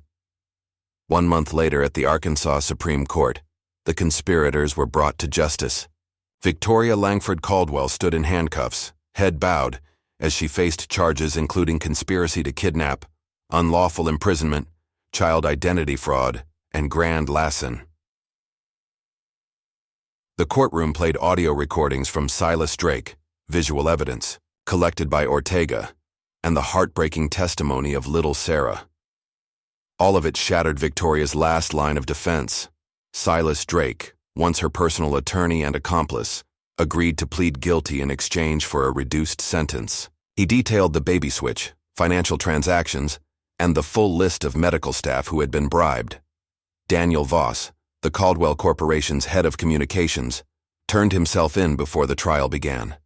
1 month later at the Arkansas Supreme Court, the conspirators were brought to justice. Victoria Langford Caldwell stood in handcuffs, head bowed, as she faced charges including conspiracy to kidnap, unlawful imprisonment, child identity fraud, and grand larceny. The courtroom played audio recordings from Silas Drake, visual evidence, collected by Ortega, and the heartbreaking testimony of little Sarah. All of it shattered Victoria's last line of defense. Silas Drake, once her personal attorney and accomplice, agreed to plead guilty in exchange for a reduced sentence. He detailed the baby switch, financial transactions, and the full list of medical staff who had been bribed. Daniel Voss, the Caldwell Corporation's head of communications, turned himself in before the trial began.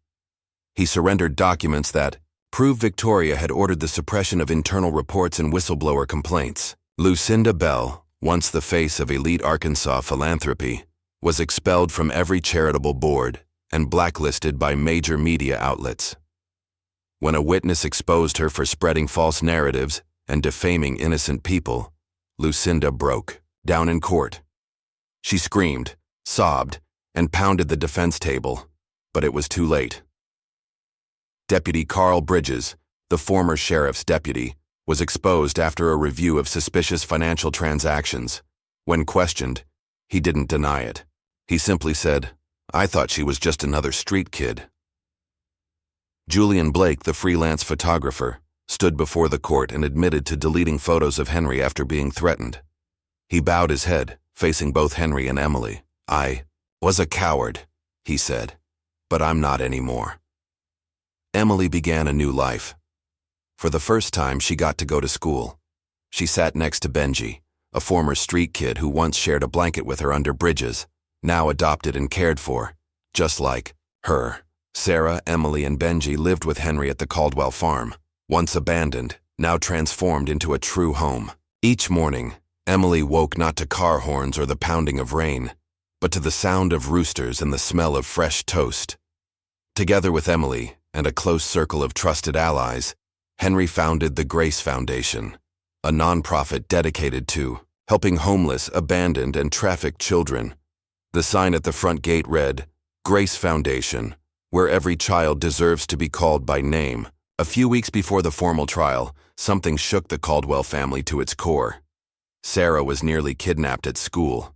He surrendered documents that proved Victoria had ordered the suppression of internal reports and whistleblower complaints. Lucinda Bell, once the face of elite Arkansas philanthropy, was expelled from every charitable board and blacklisted by major media outlets. When a witness exposed her for spreading false narratives and defaming innocent people, Lucinda broke down in court. She screamed, sobbed, and pounded the defense table, but it was too late. Deputy Carl Bridges, the former sheriff's deputy, was exposed after a review of suspicious financial transactions. When questioned, he didn't deny it. He simply said, "I thought she was just another street kid." Julian Blake, the freelance photographer, stood before the court and admitted to deleting photos of Henry after being threatened. He bowed his head, facing both Henry and Emily. "I was a coward," he said, "but I'm not anymore." Emily began a new life. For the first time, she got to go to school. She sat next to Benji, a former street kid who once shared a blanket with her under bridges, now adopted and cared for, just like her. Sarah, Emily, and Benji lived with Henry at the Caldwell farm, once abandoned, now transformed into a true home. Each morning, Emily woke not to car horns or the pounding of rain, but to the sound of roosters and the smell of fresh toast. Together with Emily and a close circle of trusted allies, Henry founded the Grace Foundation, a nonprofit dedicated to helping homeless, abandoned, and trafficked children. The sign at the front gate read, "Grace Foundation, where every child deserves to be called by name." A few weeks before the formal trial, something shook the Caldwell family to its core. Sarah was nearly kidnapped at school.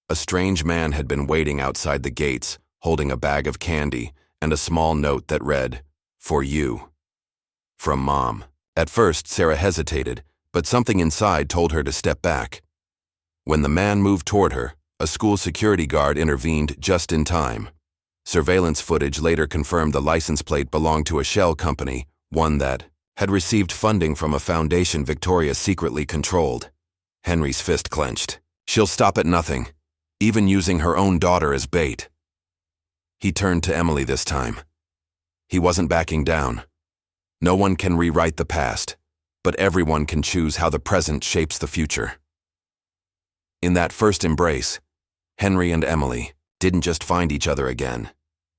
A strange man had been waiting outside the gates, holding a bag of candy and a small note that read, "For you." From Mom. At first, Sarah hesitated, but something inside told her to step back. When the man moved toward her, a school security guard intervened just in time. Surveillance footage later confirmed the license plate belonged to a shell company, one that had received funding from a foundation Victoria secretly controlled. Henry's fist clenched. She'll stop at nothing, even using her own daughter as bait. He turned to Emily this time. He wasn't backing down. No one can rewrite the past, but everyone can choose how the present shapes the future. In that first embrace, Henry and Emily didn't just find each other again.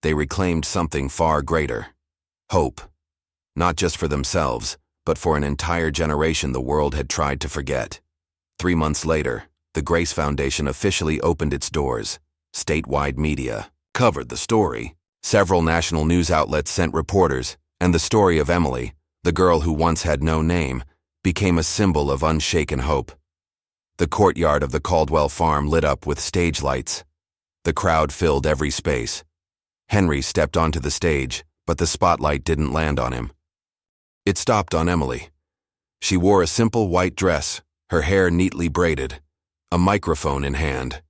They reclaimed something far greater. Hope. Not just for themselves, but for an entire generation the world had tried to forget. 3 months later, the Grace Foundation officially opened its doors. Statewide media covered the story. Several national news outlets sent reporters, and the story of Emily, the girl who once had no name, became a symbol of unshaken hope. The courtyard of the Caldwell farm lit up with stage lights. The crowd filled every space. Henry stepped onto the stage, but the spotlight didn't land on him. It stopped on Emily. She wore a simple white dress, her hair neatly braided, a microphone in hand.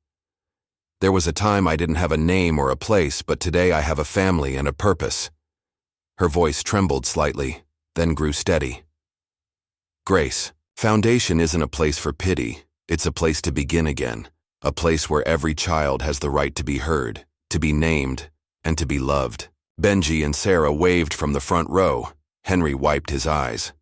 "There was a time I didn't have a name or a place, but today I have a family and a purpose." Her voice trembled slightly, then grew steady. Grace, foundation isn't a place for pity, it's a place to begin again. A place where every child has the right to be heard, to be named, and to be loved. Benji and Sarah waved from the front row. Henry wiped his eyes.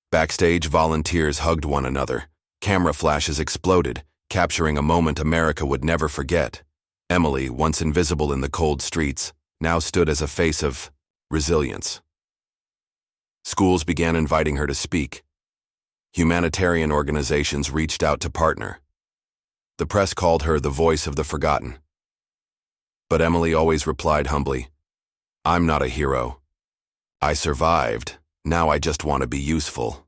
Backstage, volunteers hugged one another. Camera flashes exploded, capturing a moment America would never forget. Emily, once invisible in the cold streets, now stood as a face of resilience. Schools began inviting her to speak. Humanitarian organizations reached out to partner. The press called her the voice of the forgotten. But Emily always replied humbly, "I'm not a hero. I survived. Now I just want to be useful."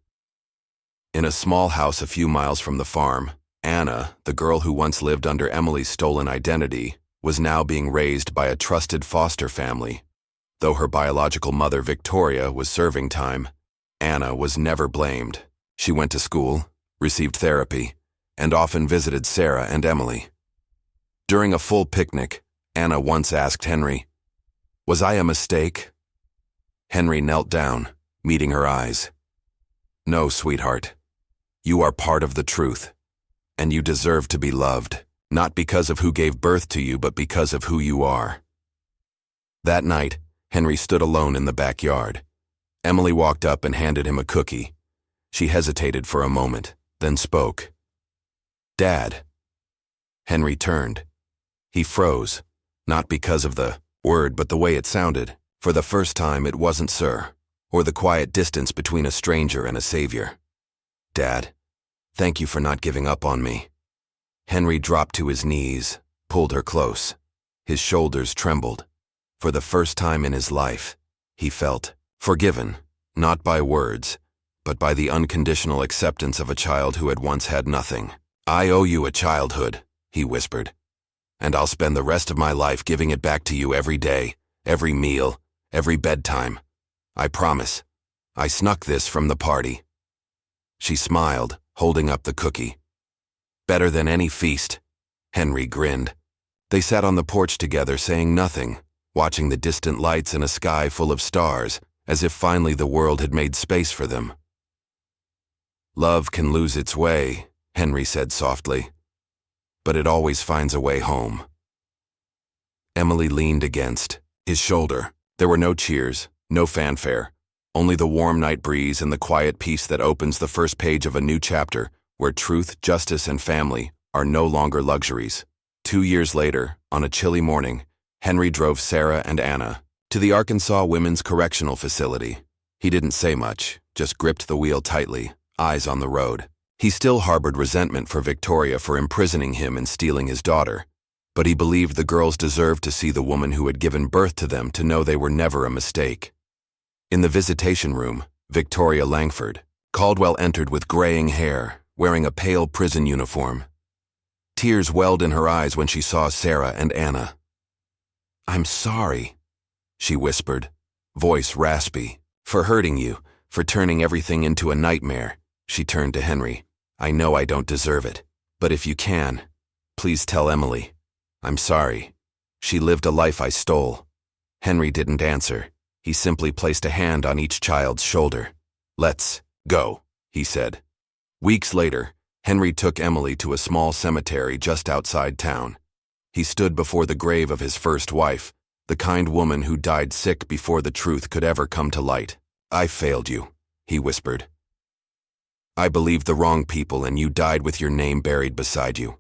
In a small house a few miles from the farm, Anna, the girl who once lived under Emily's stolen identity, was now being raised by a trusted foster family. Though her biological mother, Victoria, was serving time, Anna was never blamed. She went to school, received therapy, and often visited Sarah and Emily. During a full picnic, Anna once asked Henry, "Was I a mistake?" Henry knelt down, meeting her eyes. "No, sweetheart. You are part of the truth, and you deserve to be loved, not because of who gave birth to you, but because of who you are." That night, Henry stood alone in the backyard. Emily walked up and handed him a cookie. She hesitated for a moment, then spoke. "Dad." Henry turned. He froze, not because of the word but the way it sounded. For the first time, it wasn't sir, or the quiet distance between a stranger and a savior. "Dad, thank you for not giving up on me." Henry dropped to his knees, pulled her close. His shoulders trembled. For the first time in his life, he felt forgiven, not by words, but by the unconditional acceptance of a child who had once had nothing. "I owe you a childhood," he whispered, "and I'll spend the rest of my life giving it back to you every day, every meal, every bedtime. I promise. I snuck this from the party." She smiled, holding up the cookie. "Better than any feast." Henry grinned. They sat on the porch together, saying nothing, watching the distant lights in a sky full of stars, as if finally the world had made space for them. "Love can lose its way," Henry said softly, "but it always finds a way home." Emily leaned against his shoulder. There were no cheers, no fanfare, only the warm night breeze and the quiet peace that opens the first page of a new chapter where truth, justice, and family are no longer luxuries. 2 years later, on a chilly morning, Henry drove Sarah and Anna to the Arkansas Women's Correctional Facility. He didn't say much, just gripped the wheel tightly, eyes on the road. He still harbored resentment for Victoria for imprisoning him and stealing his daughter, but he believed the girls deserved to see the woman who had given birth to them to know they were never a mistake. In the visitation room, Victoria Langford, Caldwell entered with graying hair, wearing a pale prison uniform. Tears welled in her eyes when she saw Sarah and Anna. "I'm sorry," she whispered, voice raspy, "for hurting you, for turning everything into a nightmare." She turned to Henry. "I know I don't deserve it, but if you can, please tell Emily. I'm sorry. She lived a life I stole." Henry didn't answer. He simply placed a hand on each child's shoulder. "Let's go," he said. Weeks later, Henry took Emily to a small cemetery just outside town. He stood before the grave of his first wife, the kind woman who died sick before the truth could ever come to light. "I failed you," he whispered. "I believed the wrong people and you died with your name buried beside you.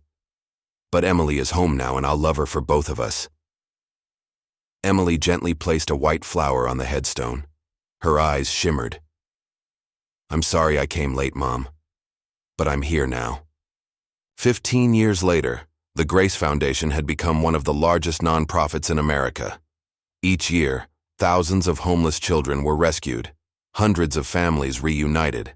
But Emily is home now and I'll love her for both of us." Emily gently placed a white flower on the headstone. Her eyes shimmered. "I'm sorry I came late, Mom, but I'm here now." 15 years later, the Grace Foundation had become one of the largest nonprofits in America. Each year, thousands of homeless children were rescued, hundreds of families reunited.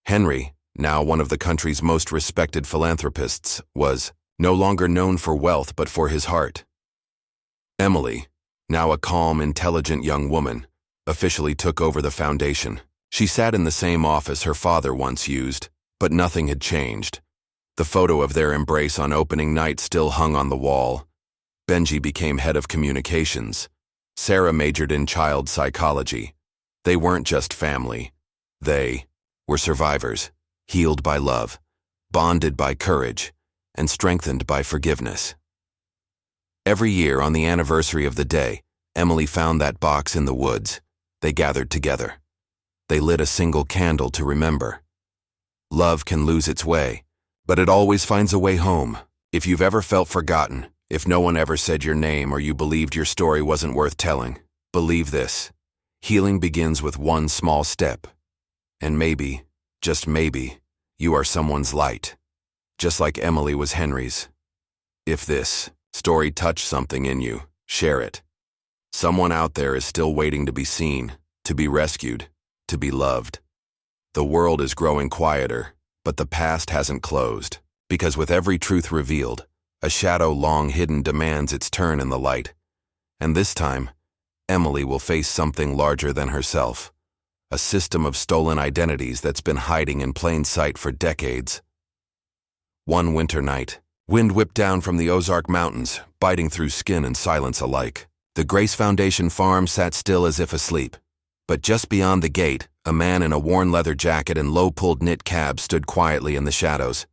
Henry, now one of the country's most respected philanthropists, was no longer known for wealth but for his heart. Emily, now a calm, intelligent young woman, officially took over the foundation. She sat in the same office her father once used, but nothing had changed. The photo of their embrace on opening night still hung on the wall. Benji became head of communications. Sarah majored in child psychology. They weren't just family. They were survivors, healed by love, bonded by courage, and strengthened by forgiveness. Every year on the anniversary of the day, Emily found that box in the woods. They gathered together. They lit a single candle to remember. Love can lose its way, but it always finds a way home. If you've ever felt forgotten, if no one ever said your name or you believed your story wasn't worth telling, believe this. Healing begins with one small step. And maybe, just maybe, you are someone's light. Just like Emily was Henry's. If this story touched something in you, share it. Someone out there is still waiting to be seen, to be rescued, to be loved. The world is growing quieter, but the past hasn't closed. Because with every truth revealed, a shadow long hidden demands its turn in the light. And this time, Emily will face something larger than herself. A system of stolen identities that's been hiding in plain sight for decades. One winter night, wind whipped down from the Ozark Mountains, biting through skin and silence alike. The Grace Foundation farm sat still as if asleep. But just beyond the gate, a man in a worn leather jacket and low-pulled knit cab stood quietly in the shadows.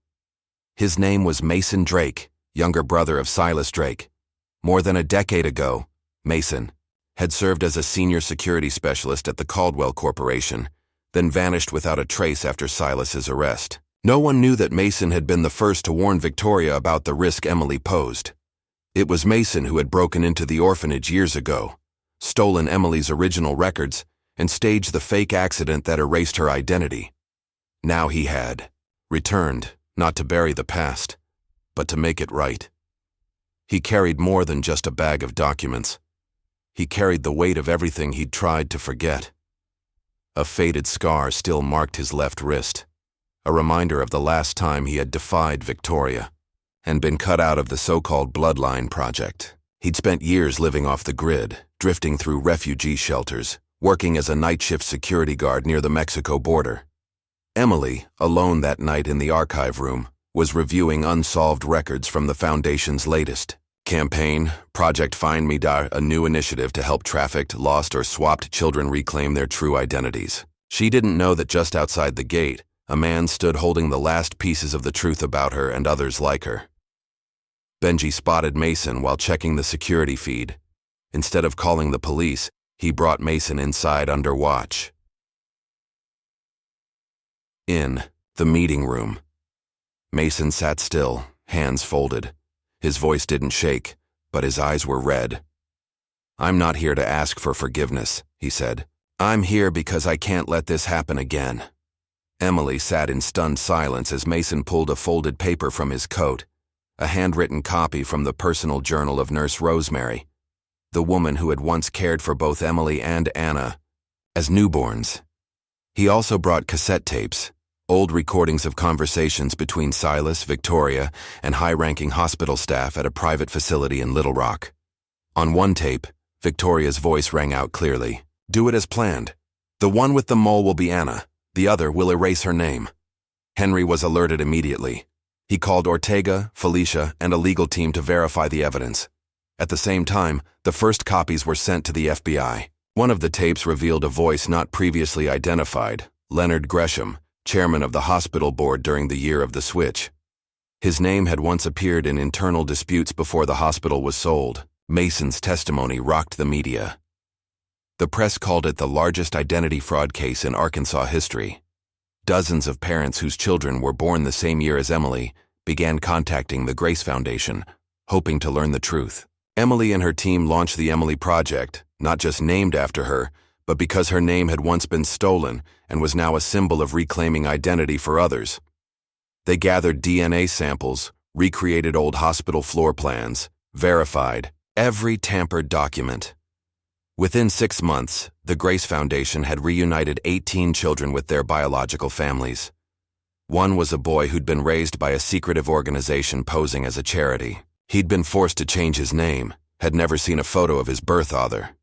His name was Mason Drake, younger brother of Silas Drake. More than a decade ago, Mason had served as a senior security specialist at the Caldwell Corporation, then vanished without a trace after Silas's arrest. No one knew that Mason had been the first to warn Victoria about the risk Emily posed. It was Mason who had broken into the orphanage years ago, stolen Emily's original records, and staged the fake accident that erased her identity. Now he had returned, not to bury the past, but to make it right. He carried more than just a bag of documents. He carried the weight of everything he'd tried to forget. A faded scar still marked his left wrist, a reminder of the last time he had defied Victoria and been cut out of the so-called Bloodline Project. He'd spent years living off the grid, drifting through refugee shelters, working as a night shift security guard near the Mexico border. Emily, alone that night in the archive room, was reviewing unsolved records from the Foundation's latest campaign, Project Find Me, a new initiative to help trafficked, lost, or swapped children reclaim their true identities. She didn't know that just outside the gate, a man stood holding the last pieces of the truth about her and others like her. Benji spotted Mason while checking the security feed. Instead of calling the police, he brought Mason inside under watch. In the meeting room, Mason sat still, hands folded. His voice didn't shake, but his eyes were red. "I'm not here to ask for forgiveness," he said. "I'm here because I can't let this happen again." Emily sat in stunned silence as Mason pulled a folded paper from his coat, a handwritten copy from the personal journal of Nurse Rosemary, the woman who had once cared for both Emily and Anna as newborns. He also brought cassette tapes, old recordings of conversations between Silas, Victoria, and high-ranking hospital staff at a private facility in Little Rock. On one tape, Victoria's voice rang out clearly. "Do it as planned. The one with the mole will be Anna. The other will erase her name." Henry was alerted immediately. He called Ortega, Felicia, and a legal team to verify the evidence. At the same time, the first copies were sent to the FBI. One of the tapes revealed a voice not previously identified, Leonard Gresham, chairman of the hospital board during the year of the switch. His name had once appeared in internal disputes before the hospital was sold. Mason's testimony rocked the media. The press called it the largest identity fraud case in Arkansas history. Dozens of parents whose children were born the same year as Emily began contacting the Grace Foundation, hoping to learn the truth. Emily and her team launched the Emily Project, not just named after her, but because her name had once been stolen and was now a symbol of reclaiming identity for others. They gathered DNA samples, recreated old hospital floor plans, verified every tampered document. Within 6 months, the Grace Foundation had reunited 18 children with their biological families. One was a boy who'd been raised by a secretive organization posing as a charity. He'd been forced to change his name, had never seen a photo of his birth father.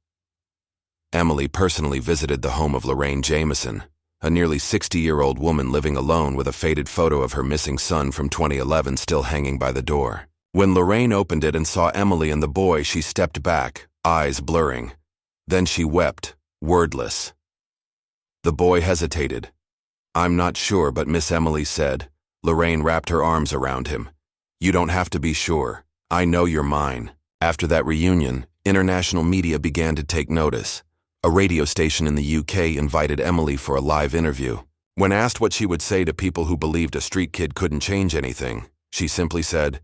Emily personally visited the home of Lorraine Jameson, a nearly 60-year-old woman living alone with a faded photo of her missing son from 2011 still hanging by the door. When Lorraine opened it and saw Emily and the boy, she stepped back, eyes blurring. Then she wept, wordless. The boy hesitated. "I'm not sure, but Miss Emily said." Lorraine wrapped her arms around him. "You don't have to be sure. I know you're mine." After that reunion, international media began to take notice. A radio station in the UK invited Emily for a live interview. When asked what she would say to people who believed a street kid couldn't change anything, she simply said,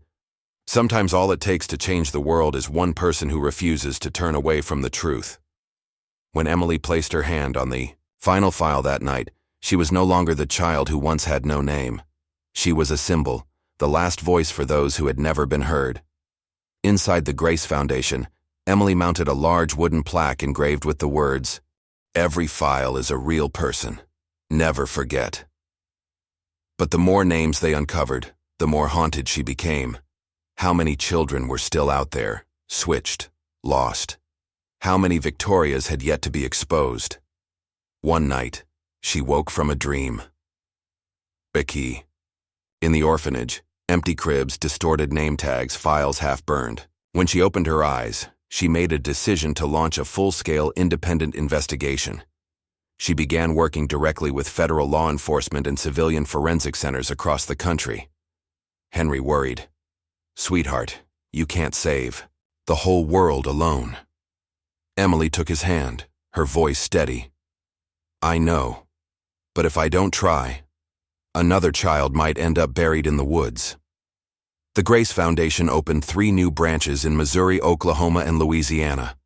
"Sometimes all it takes to change the world is one person who refuses to turn away from the truth." When Emily placed her hand on the final file that night, she was no longer the child who once had no name. She was a symbol, the last voice for those who had never been heard. Inside the Grace Foundation, Emily mounted a large wooden plaque engraved with the words, "Every file is a real person. Never forget." But the more names they uncovered, the more haunted she became. How many children were still out there, switched, lost? How many Victorias had yet to be exposed? One night, she woke from a dream. Becky. In the orphanage, empty cribs, distorted name tags, files half burned. When she opened her eyes, she made a decision to launch a full-scale independent investigation. She began working directly with federal law enforcement and civilian forensic centers across the country. Henry worried. "Sweetheart, you can't save the whole world alone." Emily took his hand, her voice steady. "I know, but if I don't try, another child might end up buried in the woods." The Grace Foundation opened 3 new branches in Missouri, Oklahoma, and Louisiana.